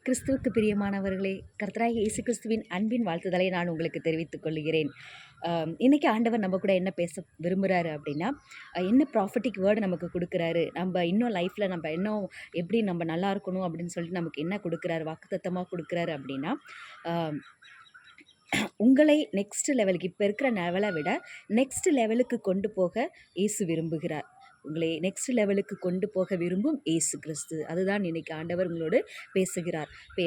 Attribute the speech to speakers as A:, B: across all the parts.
A: கிறிஸ்துவுக்கு பிரியமானவர்களே, கர்த்தராகிய இயேசு கிறிஸ்துவின் அன்பின் வாழ்த்துதலை நான் உங்களுக்கு தெரிவித்துக் கொள்கிறேன். இன்னைக்கு ஆண்டவர் நம்ம கூட என்ன பேச விரும்புறாரு அப்படின்னா, என்ன ப்ராஃபட்டிக் வேர்ட் நமக்கு குடுக்குறாரு, நம்ப இன்னும் லைஃப்ல நம்ப இன்னும் எப்படி நம்ம நல்லா இருக்கணும் அப்படின்னு சொல்லிட்டு நமக்கு என்ன குடுக்குறாரு, வாக்குத்தத்தமா குடுக்குறாரு அப்படின்னா, அ உங்களை நெக்ஸ்ட் லெவலுக்கு இப்ப இருக்கிற லெவல விட நெக்ஸ்ட் லெவலுக்கு கொண்டு போக இயேசு விரும்புகிறார். உங்களை நெக்ஸ்ட் லெவலுக்கு கொண்டு போக விரும்பும் இயேசு கிறிஸ்து. அதுதான் இன்னைக்கு ஆண்டவர் உங்களோடு பேசுகிறார். பெ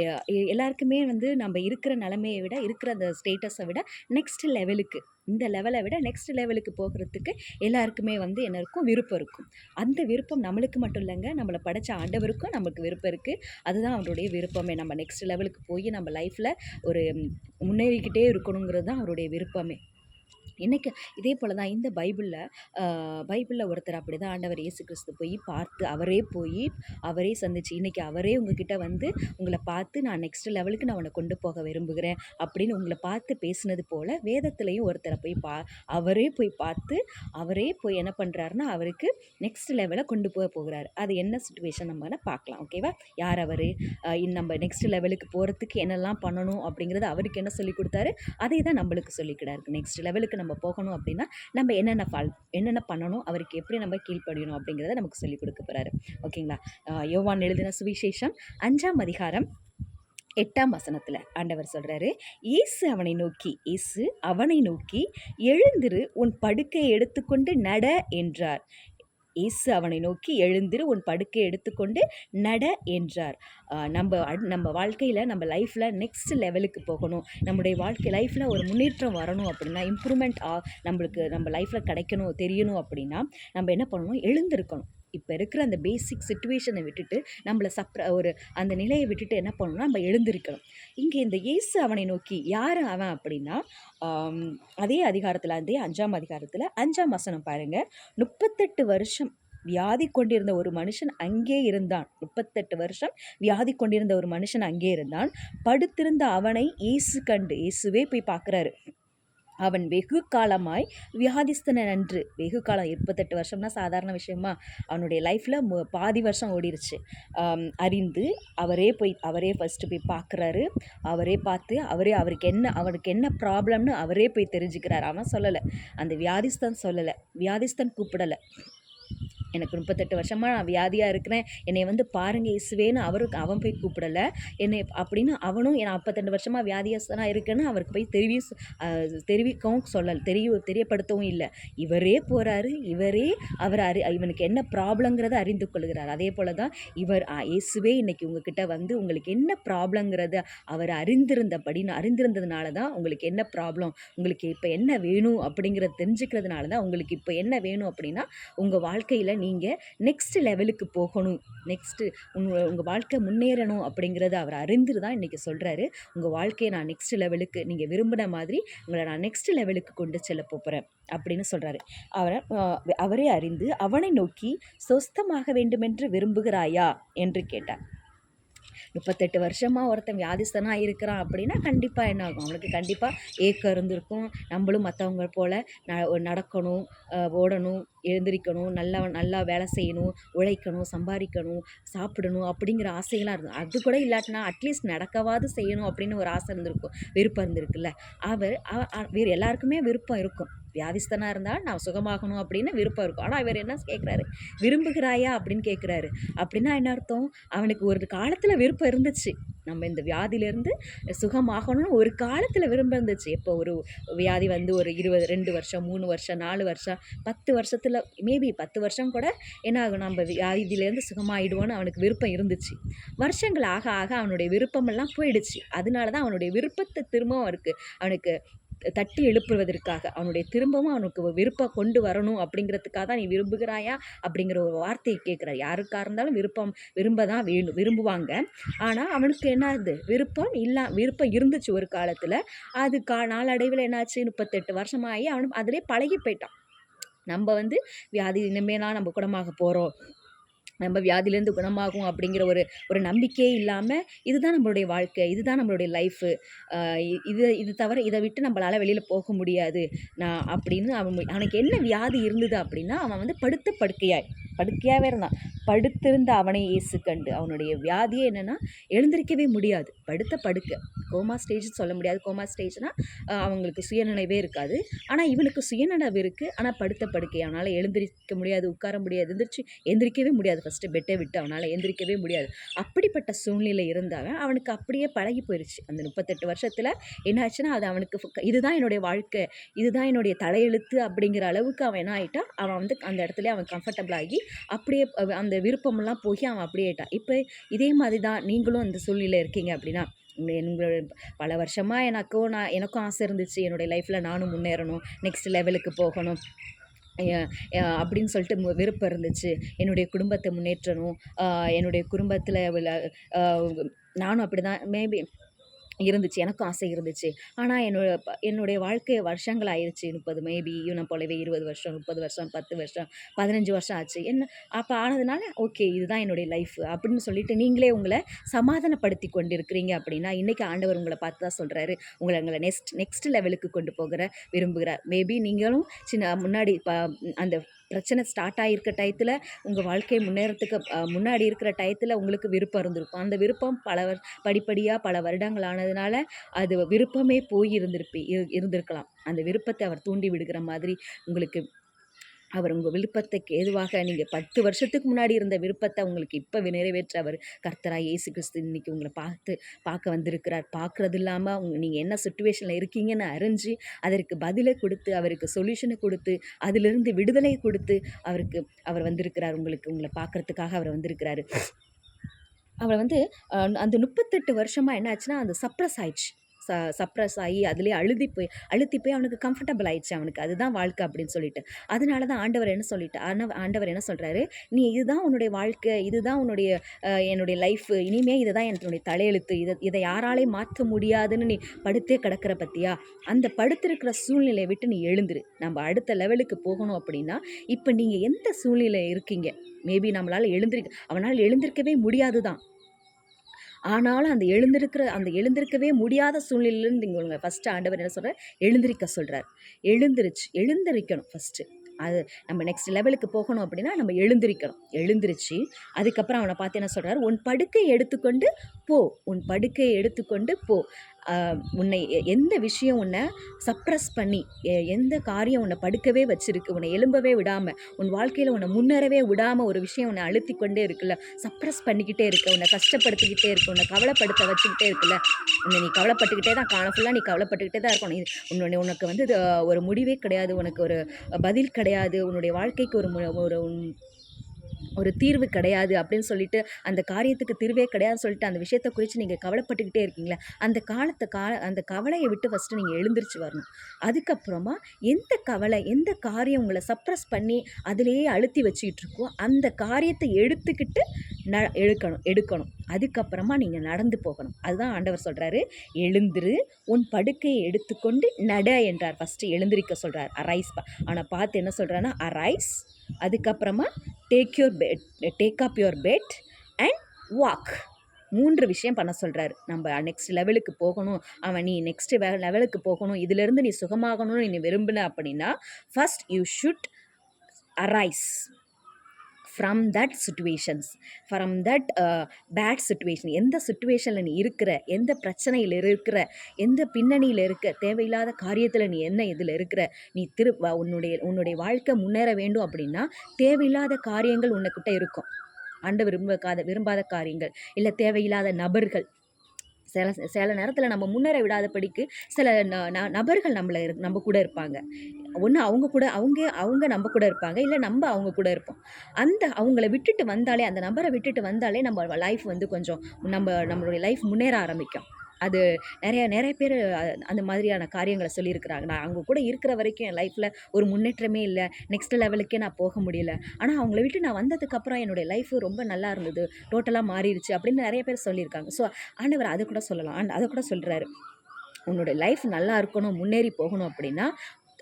A: எல்லாருக்குமே வந்து நம்ம இருக்கிற நிலைமைய விட, இருக்கிற அந்த ஸ்டேட்டஸ விட நெக்ஸ்ட் லெவலுக்கு, இந்த லெவல விட நெக்ஸ்ட் லெவலுக்கு போகுறதுக்கு எல்லாருக்குமே வந்து என்ன இருக்கும்? விருப்பம் இருக்கும். அந்த விருப்பம் நம்மளுக்கு மட்டும் இல்லங்க, நம்மள படைச்ச ஆண்டவருக்கும் நமக்கு விருப்பம் இருக்கு. அதுதான் அவருடைய விருப்பமே. நம்ம நெக்ஸ்ட் லெவலுக்கு போய் நம்ம லைஃப்ல ஒரு முன்னேறிக்கிட்டே இருக்கணுங்கிறது தான் அவருடைய விருப்பமே. இன்னைக்கு இதே போல தான் இந்த பைபிள்ல ஒருத்தர் அப்படிதான் ஆண்டவர் இயேசு கிறிஸ்து போய் பார்த்து, அவரே சந்திச்சு, இன்னைக்கு அவரே உங்ககிட்ட வந்து உங்கள பார்த்து, நான் நெக்ஸ்ட் லெவலுக்கு நான் உன்ன கொண்டு போக விரும்புகிறேன் அப்படின்னு உங்கள பார்த்து பேசினது போல, வேதத்திலயும் ஒருத்தர போய் அவரே போய் பார்த்து, அவரே போய் என்ன பண்றாருன்னா, அவருக்கு நெக்ஸ்ட் லெவல கொண்டு போகிறாரு. அது என்ன சிச்சுவேஷன் நம்ம பார்க்கலாம். ஓகேவா? யார் அவரு? நம்ம நெக்ஸ்ட் லெவலுக்கு போறதுக்கு என்னெல்லாம் பண்ணணும் அப்படிங்கிறது அவருக்கு என்ன சொல்லிக் கொடுத்தாரு, அதை தான் நம்மளுக்கு சொல்லிக்கிறாரு. நெக்ஸ்ட் லெவலுக்கு நம்ம போகணும் அப்படின்னா நம்ம என்னென்ன பண்ணணும், அவருக்கு எப்படி நம்ம கீழ்ப்படியணும் அப்படிங்கிறத நமக்கு சொல்லிக் கொடுக்க போறாரு. ஓகேங்களா? யோவான் எழுதின சுவிசேஷம் 5ஆம் அதிகாரம் 8ஆம் வசனத்துல ஆண்டவர் சொல்றாரு, இயேசு அவனை நோக்கி எழுந்திரு, உன் படுக்கையை எடுத்துக்கொண்டு நட என்றார். இயேசு அவனை நோக்கி எழுந்திரு, உன் படுக்கையை எடுத்துக்கொண்டு நட என்றார். நம்ம வாழ்க்கையில், நம்ம லைஃப்பில் நெக்ஸ்ட் லெவலுக்கு போகணும், நம்முடைய லைஃப்பில் ஒரு முன்னேற்றம் வரணும் அப்படின்னா, இம்ப்ரூவ்மெண்ட் நம்மளுக்கு நம்ம லைஃப்பில் கிடைக்கணும், தெரியணும் அப்படின்னா நம்ம என்ன பண்ணணும்? எழுந்திருக்கணும். இப்போ இருக்கிற அந்த பேசிக் சிச்சுவேஷனை விட்டுட்டு, நம்மளை அந்த நிலையை விட்டுட்டு என்ன பண்ணணும்னா நம்ம எழுந்திருக்கணும். இங்கே இந்த இயேசு அவனை நோக்கி, யார் அவன் அப்படின்னா, அதே 5ஆம் அதிகாரத்தில் 5ஆம் வசனம் பாருங்க. 38 வருஷம் வியாதி கொண்டிருந்த ஒரு மனுஷன் அங்கே இருந்தான். 38 வருஷம் வியாதி கொண்டிருந்த ஒரு மனுஷன் அங்கே இருந்தான். படுத்திருந்த அவனை இயேசுவே போய் பார்க்குறாரு. அவன் வெகு காலமாய் வியாதிஸ்தன நன்று. வெகு காலம், 28 வருஷம்னா சாதாரண விஷயமா? அவனுடைய லைஃப்பில் பாதி வருஷம் ஓடிருச்சு. அறிந்து அவரே ஃபஸ்ட்டு போய் பார்க்குறாரு. அவரே பார்த்து அவருக்கு என்ன ப்ராப்ளம்னு அவரே போய் தெரிஞ்சுக்கிறார். அவன் சொல்லலை, அந்த வியாதிஸ்தன் கூப்பிடலை. எனக்கு 38 வருஷமாக நான் வியாதியாக இருக்கிறேன், என்னை வந்து பாருங்க இயேசுவேன்னு அவன் போய் கூப்பிடலை. என்னை அப்படின்னு அவனும் நான் 52 வருஷமாக வியாதியஸ்தனாக இருக்கேன்னு அவருக்கு போய் தெரிவிக்கவும் தெரியப்படுத்தவும் இல்லை. இவரே போகிறாரு. இவனுக்கு என்ன ப்ராப்ளங்கிறத அறிந்து கொள்கிறார். அதே போல தான் இயேசுவே இன்னைக்கு உங்ககிட்ட வந்து உங்களுக்கு என்ன ப்ராப்ளங்கிறத அவர் அறிந்திருந்ததுனால தான் உங்களுக்கு என்ன ப்ராப்ளம், உங்களுக்கு இப்போ என்ன வேணும் அப்படிங்கிறத தெரிஞ்சுக்கிறதுனால தான் உங்களுக்கு இப்போ என்ன வேணும் அப்படின்னா, உங்கள் வாழ்க்கையில் நீங்கள் நெக்ஸ்ட் லெவலுக்கு போகணும், உங்கள் வாழ்க்கை முன்னேறணும் அப்படிங்கிறத அவர் அறிந்து தான் இன்றைக்கி சொல்கிறாரு. உங்கள் வாழ்க்கையை நான் நெக்ஸ்ட் லெவலுக்கு, நீங்கள் விரும்பின மாதிரி உங்களை நான் நெக்ஸ்ட் லெவலுக்கு கொண்டு செல்ல போகிறேன் அப்படின்னு சொல்கிறாரு. அவரே அறிந்து அவனை நோக்கி, சொஸ்தமாக வேண்டுமென்று விரும்புகிறாயா என்று கேட்டார். 38 வருஷமாக ஒருத்தன் வியாதிஸ்தனாக இருக்கிறான் அப்படின்னா கண்டிப்பாக என்ன ஆகும்? அவனுக்கு கண்டிப்பாக ஏக்கம் இருந்திருக்கும். நம்மளும் மற்றவங்க போல் நடக்கணும், ஓடணும், எழுந்திரிக்கணும், நல்லா வேலை செய்யணும், உழைக்கணும், சம்பாதிக்கணும், சாப்பிடணும் அப்படிங்கிற ஆசைகளாக இருக்கும். அது கூட இல்லாட்டினா அட்லீஸ்ட் நடக்கவாது செய்யணும் அப்படின்னு ஒரு ஆசை இருந்திருக்கும், விருப்பம் இருந்திருக்குல்ல. வேறு எல்லாருக்குமே விருப்பம் இருக்கும். வியாதிஸ்தனாக இருந்தால் நான் சுகமாகணும் அப்படின்னு விருப்பம் இருக்கும். ஆனால் இவர் என்ன கேட்குறாரு? விரும்புகிறாயா அப்படின்னு கேட்குறாரு. அப்படின்னா என்ன அர்த்தம்? அவனுக்கு ஒரு காலத்தில் விருப்பம் இருந்துச்சு, நம்ம இந்த வியாதியிலேருந்து சுகமாகணும்னு ஒரு காலத்தில் விருப்பம் இருந்துச்சு. எப்போ ஒரு வியாதி வந்து ஒரு 2 வருஷம், 3 வருஷம், 4 வருஷம், 10 வருஷத்தில், மேபி 10 வருஷம் கூட என்ன ஆகும், நம்ம வியாதியிலேருந்து சுகமாயிடுவோன்னு அவனுக்கு விருப்பம் இருந்துச்சு. வருஷங்கள் ஆக ஆக அவனுடைய விருப்பமெல்லாம் போயிடுச்சு. அதனால தான் அவனுடைய விருப்பத்தை திரும்பவும் அவனுக்கு தட்டி எழுப்புவதற்காக, திரும்பவும் அவனுக்கு விருப்பம் கொண்டு வரணும் அப்படிங்கிறதுக்காக தான், நீ விரும்புகிறாயா அப்படிங்கிற ஒரு வார்த்தையை கேட்குறார். யாருக்காக இருந்தாலும் விரும்பதான் விரும்புவாங்க. ஆனால் அவனுக்கு என்னது, விருப்பம் இருந்துச்சு ஒரு காலத்தில். அது நாளடைவில் என்னாச்சு, 38 வருஷமாகி அவனும் அதிலே பழகி போயிட்டான். நம்ம வந்து வியாதி இனிமேலாம் நம்ம குணமாக போகிறோம், நம்ம வியாதியிலேருந்து குணமாகும் அப்படிங்கிற ஒரு ஒரு நம்பிக்கையே இல்லாமல் இதுதான் நம்மளுடைய வாழ்க்கை, இதுதான் நம்மளுடைய லைஃபு, இது இது தவிர இதை விட்டு நம்மளால் வெளியில் போக முடியாது நான் அப்படின்னு அவனுக்கு என்ன வியாதி இருந்தது அப்படின்னா, அவன் வந்து படுக்கையாகவே இருந்தான். படுத்திருந்த அவனை இயேசு கண்டு. அவனுடைய வியாதியே என்னென்னா எழுந்திருக்கவே முடியாது, படுக்கை. கோமா ஸ்டேஜ்னு சொல்ல முடியாது. கோமா ஸ்டேஜ்னால் அவங்களுக்கு சுயநினைவே இருக்காது. ஆனால் இவனுக்கு சுயநினைவு இருக்குது, ஆனால் படுக்கை. அவனால் எழுந்திரிக்க முடியாது, உட்கார முடியாது, எந்திரிக்கவே முடியாது. ஃபஸ்ட்டு பெட்டை விட்டு அவனால் எந்திரிக்கவே முடியாது. அப்படிப்பட்ட சூழ்நிலை இருந்தாலும் அவனுக்கு அப்படியே பழகி போயிடுச்சு. அந்த 38 வருஷத்தில் என்ன ஆச்சுன்னா, அது அவனுக்கு இதுதான் என்னுடைய வாழ்க்கை, இதுதான் என்னுடைய தலையெழுத்து அப்படிங்கிற அளவுக்கு அவன் என்ன ஆகிட்டான். அவன் வந்து அந்த இடத்துல அவன் கம்ஃபர்டபுள் ஆகி அப்படியே அந்த விருப்பமெல்லாம் போய் அவன் அப்படியே ஆகிட்டான். இப்போ இதே மாதிரி தான் நீங்களும் அந்த சூழ்நிலை இருக்கீங்க அப்படின்னா, உங்களோட பல வருஷமாக எனக்கும் ஆசை இருந்துச்சு, என்னுடைய லைஃப்பில் நானும் முன்னேறணும், நெக்ஸ்ட் லெவலுக்கு போகணும் அப்படின்னு சொல்லிட்டு விருப்பம் இருந்துச்சு. என்னுடைய குடும்பத்தை முன்னேற்றணும், என்னுடைய குடும்பத்தில் உள்ள நானும் அப்படி தான் மேபி இருந்துச்சு, எனக்கும் ஆசை இருந்துச்சு. ஆனால் என்னுடைய வாழ்க்கை வருஷங்கள் ஆயிடுச்சு. 30 மேபி இவனை போலவே 20 வருஷம், 30 வருஷம், 10 வருஷம், 15 வருஷம் ஆச்சு. அப்போ ஆனதுனால ஓகே இதுதான் என்னுடைய லைஃப் அப்படின்னு சொல்லிட்டு நீங்களே உங்களை சமாதானப்படுத்தி கொண்டு இருக்கிறீங்க அப்படின்னா, இன்றைக்கி ஆண்டவர் உங்களை பார்த்து தான் சொல்கிறாரு, உங்களை நெக்ஸ்ட் லெவலுக்கு கொண்டு விரும்புகிறார். மேபி நீங்களும் முன்னாடி அந்த பிரச்சனை ஸ்டார்ட் ஆகியிருக்க டயத்தில் உங்கள் வாழ்க்கை முன்னேறத்துக்கு முன்னாடி இருக்கிற டயத்தில் உங்களுக்கு விருப்பம் இருந்திருக்கும். அந்த விருப்பம் படிப்படியாக பல வருடங்கள் ஆனதுனால அது விருப்பமே போய் இருந்திருக்கலாம். அந்த விருப்பத்தை அவர் தூண்டி விடுகிற மாதிரி உங்களுக்கு அவர் உங்கள் விருப்பத்துக்கு ஏதுவாக நீங்கள் 10 வருஷத்துக்கு முன்னாடி இருந்த விருப்பத்தை உங்களுக்கு இப்போ நிறைவேற்ற அவர் கர்த்தராகிய இயேசு கிறிஸ்து இன்றைக்கி உங்களை பார்க்க வந்திருக்கிறார். பார்க்குறது இல்லாமல் நீங்கள் என்ன சுச்சுவேஷனில் இருக்கீங்கன்னு அறிஞ்சு அதற்கு பதிலை கொடுத்து, அவருக்கு சொல்யூஷனை கொடுத்து, அதிலிருந்து விடுதலை கொடுத்து அவர் வந்திருக்கிறார். உங்களை பார்க்குறதுக்காக அவர் வந்திருக்கிறாரு. அவர் வந்து அந்த 38 வருஷமாக என்ன ஆச்சுன்னா, அந்த சப்ரஸ் ஆயிடுச்சு. சப்ரஸ் ஆகி அதிலே அழுத்தி போய் அவனுக்கு கம்ஃபர்டபுள் ஆயிடுச்சு. அவனுக்கு அதுதான் வாழ்க்கை அப்படின்னு சொல்லிட்டு. அதனால தான் ஆண்டவர் என்ன சொல்கிறாரு, நீ இதுதான் உன்னுடைய வாழ்க்கை, இதுதான் என்னுடைய லைஃபு, இனிமே இதுதான் என்னுடைய தலையெழுத்து, இதை யாராலையும் மாற்ற முடியாதுன்னு நீ படுத்தே கிடக்கிற பற்றியா, அந்த படுத்திருக்கிற சூழ்நிலையை விட்டு நீ எழுந்துரு. நம்ம அடுத்த லெவலுக்கு போகணும் அப்படின்னா இப்போ நீங்கள் எந்த சூழ்நிலை இருக்கீங்க, மேபி அவனால் எழுந்திருக்கவே முடியாது தான். ஆனாலும் அந்த எழுந்திருக்கவே முடியாத சூழ்நிலையிலேருந்து இங்கே ஃபஸ்ட்டு ஆண்டவர் என்ன சொல்கிறார், எழுந்திருக்க சொல்கிறார். எழுந்திரிக்கணும் ஃபஸ்ட்டு. அது நம்ம நெக்ஸ்ட் லெவலுக்கு போகணும் அப்படின்னா நம்ம எழுந்திரிச்சு அதுக்கப்புறம் அவனை பார்த்து என்ன சொல்கிறார், உன் படுக்கையை எடுத்துக்கொண்டு போ. உன்னை எந்த விஷயம் உன்னை சப்ரஸ் பண்ணி, எந்த காரியம் உன்னை படுக்கவே வச்சிருக்கு, உன்னை எழும்பவே விடாமல், உன் வாழ்க்கையில் உன்னை முன்னேறவே விடாமல் ஒரு விஷயம் உன்னை அழுத்தி கொண்டே இருக்குல்ல, சப்ரஸ் பண்ணிக்கிட்டே இருக்க, உன்னை கஷ்டப்படுத்திக்கிட்டே இருக்கு, உன்னை கவலைப்படுத்த வச்சுக்கிட்டே இருக்குல்ல, நீ கவலைப்பட்டுக்கிட்டே தான் காலம் ஃபுல்லாக நீ கவலைப்பட்டுக்கிட்டே தான் இருக்கணும். உனக்கு வந்து ஒரு முடிவே கிடையாது, உனக்கு ஒரு பதில் கிடையாது, உன்னுடைய வாழ்க்கைக்கு ஒரு தீர்வு கிடையாது அப்படின்னு சொல்லிட்டு, அந்த காரியத்துக்கு தீர்வே கிடையாதுன்னு சொல்லிட்டு அந்த விஷயத்தை குறித்து நீங்கள் கவலைப்பட்டுக்கிட்டே இருக்கீங்களா, அந்த கவலையை விட்டு ஃபஸ்ட்டு நீங்கள் எழுந்திரிச்சு வரணும். அதுக்கப்புறமா எந்த காரியம் உங்களை சப்ரஸ் பண்ணி அதிலேயே அழுத்தி வச்சுக்கிட்டு இருக்கோ அந்த காரியத்தை எடுத்துக்கிட்டு எடுக்கணும். அதுக்கப்புறமா நீங்கள் நடந்து போகணும். அதுதான் ஆண்டவர் சொல்கிறாரு, எழுந்திரு, உன் படுக்கையை எடுத்துக்கொண்டு நட என்றார். ஃபஸ்ட்டு எழுந்திரிக்க சொல்கிறார், அரைஸ். ஆனால் பார்த்து என்ன சொல்கிறான்னா, அரைஸ், அதுக்கப்புறமா take up your bed and walk. 3 விஷயம் பண்ண சொல்கிறாரு. நம்ம நெக்ஸ்ட் லெவலுக்கு போகணும், நீ நெக்ஸ்ட் லெவலுக்கு போகணும், இதிலிருந்து நீ சுகமாகணும்னு நீ விரும்பின அப்படின்னா first you should arise from that situations, from that bad situation. எந்த சுச்சுவேஷனில் நீ இருக்கிற, எந்த பிரச்சனையில் இருக்கிற, எந்த பின்னணியில் இருக்க, தேவையில்லாத காரியத்தில் நீ என்ன இதில் இருக்கிற, நீ உன்னுடைய வாழ்க்கை முன்னேற வேண்டும் அப்படின்னா தேவையில்லாத காரியங்கள் உன்னைக்கிட்ட இருக்கும். ஆண்டவர் விரும்பாத காரியங்கள், இல்லை தேவையில்லாத நபர்கள். சில நேரத்தில் நம்ம முன்னேற விடாதபடிக்கு சில நபர்கள் நம்ம கூட இருப்பாங்க. ஒன்று அவங்க நம்ம கூட இருப்பாங்க, இல்லை நம்ம அவங்க கூட இருப்போம். அவங்கள விட்டுட்டு வந்தாலே, அந்த நபரை விட்டுட்டு வந்தாலே நம்ம லைஃப் வந்து கொஞ்சம் நம்மளுடைய லைஃப் முன்னேற ஆரம்பிக்கும். அது நிறைய பேர் அந்த மாதிரியான காரியங்களை சொல்லியிருக்கிறாங்க. நான் அவங்க கூட இருக்கிற வரைக்கும் என் லைஃப்பில் ஒரு முன்னேற்றமே இல்லை, நெக்ஸ்ட் லெவலுக்கே நான் போக முடியல, ஆனால் அவங்கள விட்டு நான் வந்ததுக்கப்புறம் என்னுடைய லைஃப் ரொம்ப நல்லா இருந்தது, டோட்டலாக மாறிடுச்சு அப்படின்னு நிறைய பேர் சொல்லியிருக்காங்க. ஸோ ஆண்டவர் அதை கூட சொல்லலாம். அதை கூட சொல்கிறாரு, உன்னோட லைஃப் நல்லா இருக்கணும், முன்னேறி போகணும் அப்படின்னா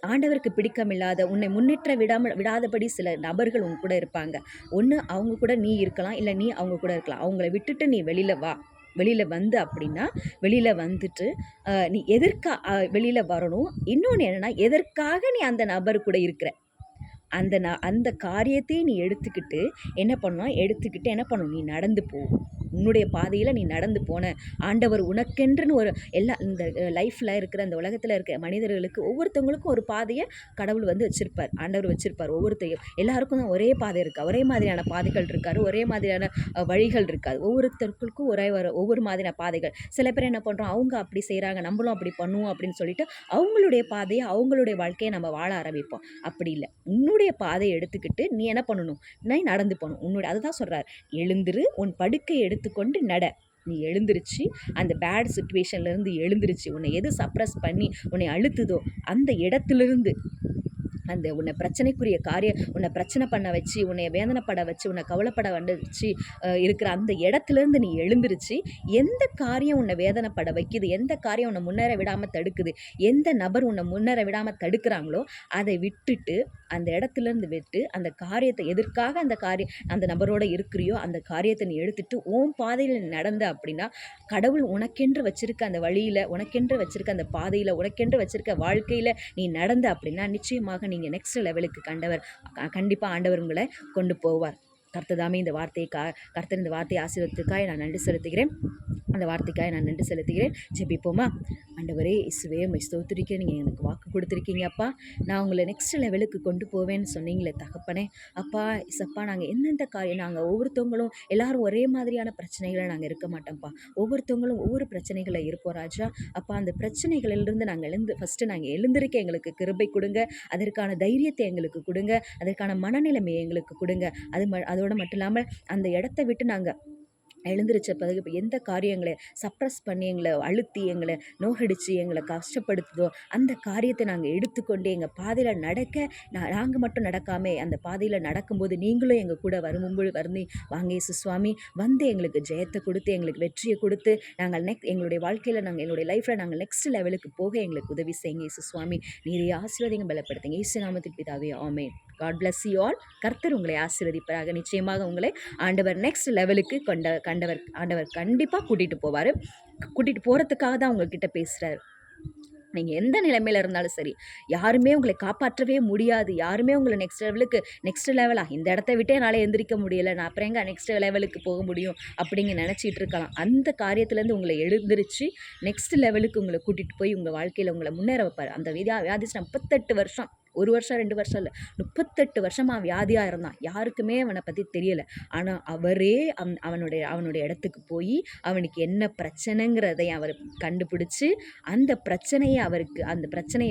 A: ஆண்டவருக்கு பிடிக்கமில்லாத, உன்னை முன்னேற்ற விடாதபடி சில நபர்கள் உன் கூட இருப்பாங்க. ஒண்ணு அவங்க கூட நீ இருக்கலாம், இல்ல நீ அவங்க கூட இருக்கலாம். அவங்கள விட்டுட்டு நீ வெளியில வா. வெளியில வந்து அப்படின்னா, வெளியில வந்துட்டு நீ வெளியில வரணும். இன்னொன்னு என்னன்னா, எதற்காக நீ அந்த நபர் கூட இருக்கிற? அந்த காரியத்தையும் நீ எடுத்துக்கிட்டு என்ன பண்ணணும்? நீ நடந்து போ. உன்னுடைய பாதையில நீ நடந்து போன. ஆண்டவர் உனக்கென்றுன்னு ஒரு இந்த லைஃப்ல இருக்கிற இந்த உலகத்துல இருக்க மனிதர்களுக்கு ஒவ்வொருத்தவங்களுக்கும் ஒரு பாதைய கடவுள் வந்து வச்சிருப்பார். ஆண்டவர் வச்சிருப்பார். ஒவ்வொருத்தையும் எல்லாருக்கும் தான் ஒரே பாதை இருக்கா? ஒரே மாதிரியான பாதைகள் இருக்காது. ஒரே மாதிரியான வழிகள் இருக்காது. ஒவ்வொருத்தருக்கும் ஒவ்வொரு மாதிரியான பாதைகள். சில பேர் என்ன பண்றோம்? அவங்க அப்படி செய்றாங்க, நம்மளும் அப்படி பண்ணுவோம் அப்படின்னு சொல்லிட்டு அவங்களுடைய பாதைய, அவங்களுடைய வாழ்க்கைய நம்ம வாழ ஆரம்பிப்போம். அப்படி இல்ல. உன்னுடைய பாதைய எடுத்துக்கிட்டு நீ என்ன பண்ணணும்? நீ நடந்து போணும். அதுதான் சொல்றார். எழுந்திரு, உன் படுக்கைய எடுத்துக்கொண்டு நட. நீ எழுந்திருச்சு, அந்த பேட் சிச்சுவேஷன்லேருந்து எழுந்திருச்சு, உன்னை எது சப்ரஸ் பண்ணி உன்னை அழுத்துதோ அந்த இடத்துலேருந்து, அந்த உன்னை பிரச்சனைக்குரிய உன்னை பிரச்சனை பண்ண வச்சு, உன்னை வேதனைப்பட வச்சு, உன்னை கவலைப்பட வச்சு இருக்கிற அந்த இடத்துலேருந்து நீ எழுந்திருச்சு, எந்த காரியம் உன்னை வேதனைப்பட வைக்குது, எந்த காரியம் உன்னை முன்னேற விடாமல் தடுக்குது, எந்த நபர் உன்னை முன்னேற விடாமல் தடுக்கிறாங்களோ அதை விட்டுட்டு, அந்த இடத்துலேருந்து விட்டு, அந்த காரியத்தை எதற்காக அந்த நபரோட இருக்கிறியோ அந்த காரியத்தை நீ எடுத்துட்டு உன் பாதையில் நடந்த அப்படின்னா, கடவுள் உனக்கென்று வச்சிருக்க அந்த வழியில், உனக்கென்று வச்சிருக்க அந்த பாதையில், உனக்கென்று வச்சிருக்க வாழ்க்கையில் நீ நடந்த அப்படின்னா, நிச்சயமாக நீங்கள் நெக்ஸ்ட் லெவலுக்கு கண்டிப்பாக ஆண்டவர் உங்களை கொண்டு போவார். கர்த்தர் இந்த வார்த்தையை ஆசீர்வதித்ததற்காக நான் நன்றி செலுத்துகிறேன். அந்த வார்த்தைக்காக நான் நன்றி செலுத்துகிறேன். ஜெபிப்போமா? ஆண்டவரே இயேசுவே, உம்மை ஸ்தோத்திரிக்கிறேன். நீங்கள் எனக்கு வாக்கு கொடுத்துருக்கீங்க அப்பா. நான் உங்களை நெக்ஸ்ட் லெவலுக்கு கொண்டு போவேன்னு சொன்னீங்களே தகப்பனே. அப்பா இசப்பா, நாங்கள் எந்தெந்த நாங்கள் ஒவ்வொருத்தவங்களும் எல்லாரும் ஒரே மாதிரியான பிரச்சனைகளை நாங்கள் இருக்க மாட்டோம்ப்பா. ஒவ்வொருத்தவங்களும் ஒவ்வொரு பிரச்சனைகளை இருப்போம் ராஜா. அப்பா, அந்த பிரச்சனைகளிலிருந்து நாங்கள் ஃபஸ்ட்டு நாங்கள் எழுந்திருக்க எங்களுக்கு கிருபை கொடுங்க. அதற்கான தைரியத்தை எங்களுக்கு கொடுங்க. அதற்கான மனநிலைமையை எங்களுக்கு கொடுங்க. அதோடு மட்டும் இல்லாமல் அந்த இடத்த விட்டு நாங்கள் எழுந்திரிச்ச பிறகு இப்போ எந்த காரியங்களை சப்ரஸ் பண்ணி எங்களை அழுத்தி, எங்களை நோகடித்து, எங்களை கஷ்டப்படுத்துதோ அந்த காரியத்தை நாங்கள் எடுத்துக்கொண்டு எங்கள் பாதையில் நாங்கள் மட்டும் நடக்காமல் அந்த பாதையில் நடக்கும்போது நீங்களும் எங்கள் கூட வரும்போது வாங்க இயேசு சுவாமி, வந்து எங்களுக்கு ஜெயத்தை கொடுத்து, எங்களுக்கு வெற்றியை கொடுத்து, நாங்கள் எங்களுடைய வாழ்க்கையில் எங்களுடைய லைஃப்பில் நாங்கள் நெக்ஸ்ட் லெவலுக்கு போக எங்களுக்கு உதவி செய்யுங்க இயேசு சுவாமி. நீரே ஆசீர்வாதங்க பலப்படுத்துங்க இயேசு நாமத்தில் பிதாவே, ஆமென். God bless you all. கர்த்தர் உங்களை ஆசீர்வதிப்பாராக. நிச்சயமாக உங்களை ஆண்டவர் நெக்ஸ்ட் லெவலுக்கு ஆண்டவர் கண்டிப்பாக கூட்டிகிட்டு போவார். கூட்டிகிட்டு போகிறதுக்காக தான் உங்கள்கிட்ட பேசுகிறார். நீங்கள் எந்த நிலைமையில் இருந்தாலும் சரி, யாருமே உங்களை காப்பாற்றவே முடியாது. யாருமே உங்களை நெக்ஸ்ட் லெவலா இந்த இடத்த விட்டே என்னால் எந்திரிக்க முடியலை, நான் அப்புறம் எங்கே நெக்ஸ்ட் லெவலுக்கு போக முடியும் அப்படின்னு நினச்சிட்டு இருக்கலாம். அந்த காரியத்துலேருந்து உங்களை எழுந்திரிச்சு நெக்ஸ்ட் லெவலுக்கு உங்களை கூட்டிகிட்டு போய் உங்கள் வாழ்க்கையில் உங்களை முன்னேற வைப்பார். அந்த வியாதிஸ்ட் 38 வருஷம், 1 வருஷம் 2 வருஷம் இல்லை, 38 வருஷமாக வியாதியாக இருந்தான். யாருக்குமே அவனை பற்றி தெரியலை. ஆனால் அவரே அவனுடைய இடத்துக்கு போய் அவனுக்கு என்ன பிரச்சனைங்கிறதை அவர் கண்டுபிடிச்சி அந்த பிரச்சனையை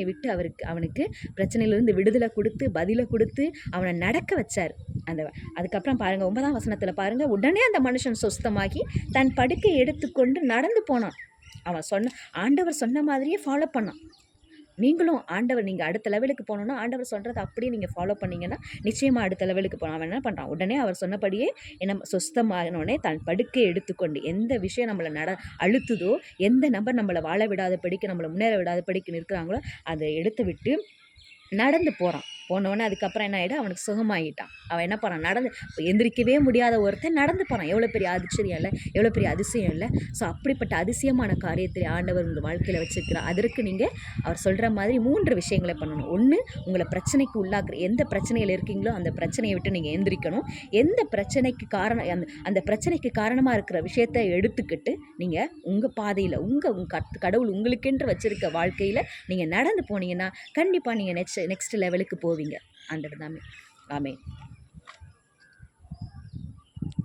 A: விட்டு அவனுக்கு பிரச்சனையிலிருந்து விடுதலை கொடுத்து, பதிலை கொடுத்து அவனை நடக்க வச்சார். அதுக்கப்புறம் பாருங்கள், 9ஆம் வசனத்தில் பாருங்கள், உடனே அந்த மனுஷன் சொஸ்தமாகி தன் படுக்கை எடுத்துக்கொண்டு நடந்து போனான். ஆண்டவர் சொன்ன மாதிரியே ஃபாலோ பண்ணான். நீங்களும் நீங்கள் அடுத்த லெவலுக்கு போகணுன்னா ஆண்டவர் சொல்கிறத அப்படியே நீங்கள் ஃபாலோ பண்ணிங்கன்னா நிச்சயமாக அடுத்த லெவலுக்கு போகணும். அவன் என்ன பண்ணுறான்? உடனே அவர் சொன்னபடியே சொஸ்தமானோடனே தன் படுக்கை எடுத்துக்கொண்டு, எந்த விஷயம் நம்மளை அழுத்துதோ, எந்த நபர் நம்மளை வாழ விடாத படிக்க, நம்மளை முன்னேற விடாத படிக்க நிற்கிறாங்களோ அதை எடுத்து விட்டு நடந்து போனோடனே அதுக்கப்புறம் என்ன ஆகிடும்? அவனுக்கு சுகமாகிட்டான். அவன் என்ன பண்ணான்? எந்திரிக்கவே முடியாத ஒருத்தன் நடந்து போகிறான். எவ்வளோ பெரிய ஆச்சரியம் இல்லை? எவ்வளோ பெரிய அதிசயம் இல்லை? ஸோ அப்படிப்பட்ட அதிசயமான காரியத்தை ஆண்டவர் உங்கள் வாழ்க்கையில் வச்சுருக்கிறார். அதற்கு நீங்கள் அவர் சொல்கிற மாதிரி 3 விஷயங்களை பண்ணணும். 1, உங்களை பிரச்சனைக்கு உள்ளாக்குற எந்த பிரச்சனையில் இருக்கீங்களோ அந்த பிரச்சனையை விட்டு நீங்கள் எந்திரிக்கணும். எந்த பிரச்சனைக்கு அந்த பிரச்சனைக்கு காரணமாக இருக்கிற விஷயத்தை எடுத்துக்கிட்டு நீங்கள் உங்கள் பாதையில் கடவுள் உங்களுக்கென்று வச்சுருக்க வாழ்க்கையில் நீங்கள் நடந்து போனீங்கன்னா கண்டிப்பாக நீங்கள் நெக்ஸ்ட் லெவலுக்கு போவீங்க. ஆண்டவர் தாமே. ஆமென்.